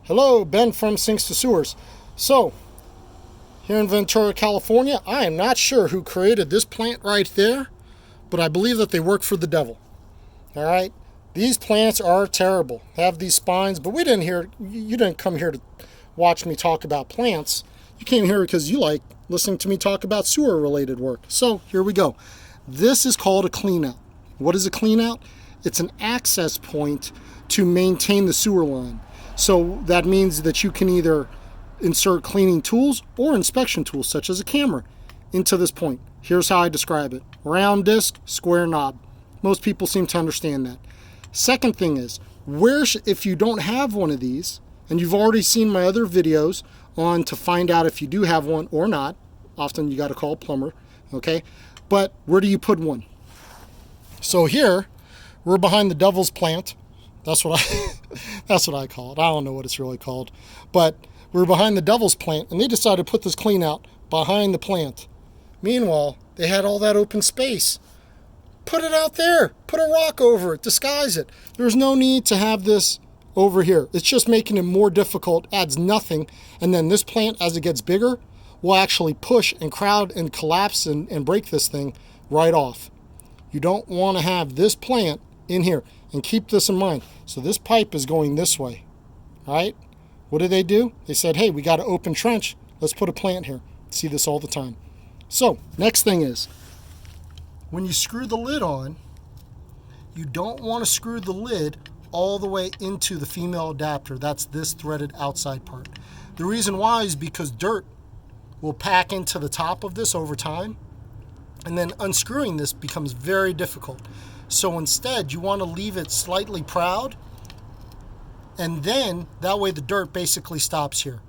Hello, Ben from Sinks to Sewers. So, here in Ventura, California, I am not sure who created this plant right there, but I believe that they work for the devil. All right? These plants are terrible. They have these spines, but you didn't come here to watch me talk about plants. You came here because you like listening to me talk about sewer-related work. So, here we go. This is called a cleanout. What is a cleanout? It's an access point to maintain the sewer line. So that means that you can either insert cleaning tools or inspection tools, such as a camera, into this point. Here's how I describe it. Round disc, square knob. Most people seem to understand that. Second thing is, if you don't have one of these, and you've already seen my other videos on to find out if you do have one or not, often you got to call a plumber, okay? But where do you put one? So here, we're behind the devil's plant. That's what I call it. I don't know what it's really called. But we're behind the devil's plant, and they decided to put this clean out behind the plant. Meanwhile, they had all that open space. Put it out there. Put a rock over it. Disguise it. There's no need to have this over here. It's just making it more difficult, adds nothing. And then this plant, as it gets bigger, will actually push and crowd and collapse and break this thing right off. You don't want to have this plant in here. And keep this in mind. So this pipe is going this way, all right? What did they do? They said, hey, we got an open trench. Let's put a plant here. See this all the time. So next thing is, when you screw the lid on, you don't want to screw the lid all the way into the female adapter. That's this threaded outside part. The reason why is because dirt will pack into the top of this over time, and then unscrewing this becomes very difficult. So instead, you want to leave it slightly proud, and then that way the dirt basically stops here.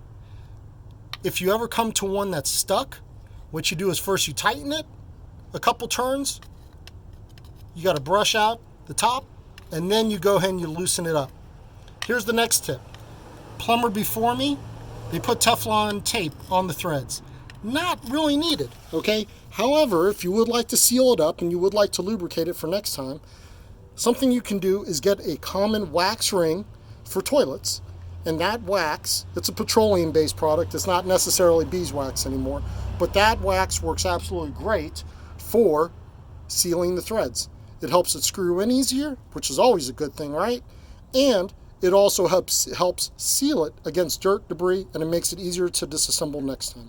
If you ever come to one that's stuck, what you do is first you tighten it a couple turns, you got to brush out the top, and then you go ahead and you loosen it up. Here's the next tip. Plumber before me, they put Teflon tape on the threads. Not really needed, okay? However, if you would like to seal it up and you would like to lubricate it for next time, something you can do is get a common wax ring for toilets. And that wax, it's a petroleum-based product. It's not necessarily beeswax anymore. But that wax works absolutely great for sealing the threads. It helps it screw in easier, which is always a good thing, right? And it also helps seal it against dirt, debris, and it makes it easier to disassemble next time.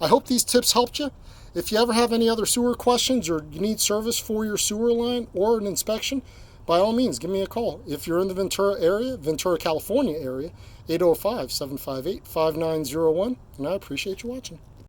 I hope these tips helped you. If you ever have any other sewer questions or you need service for your sewer line or an inspection, by all means, give me a call. If you're in the Ventura, California area, 805-758-5901, and I appreciate you watching.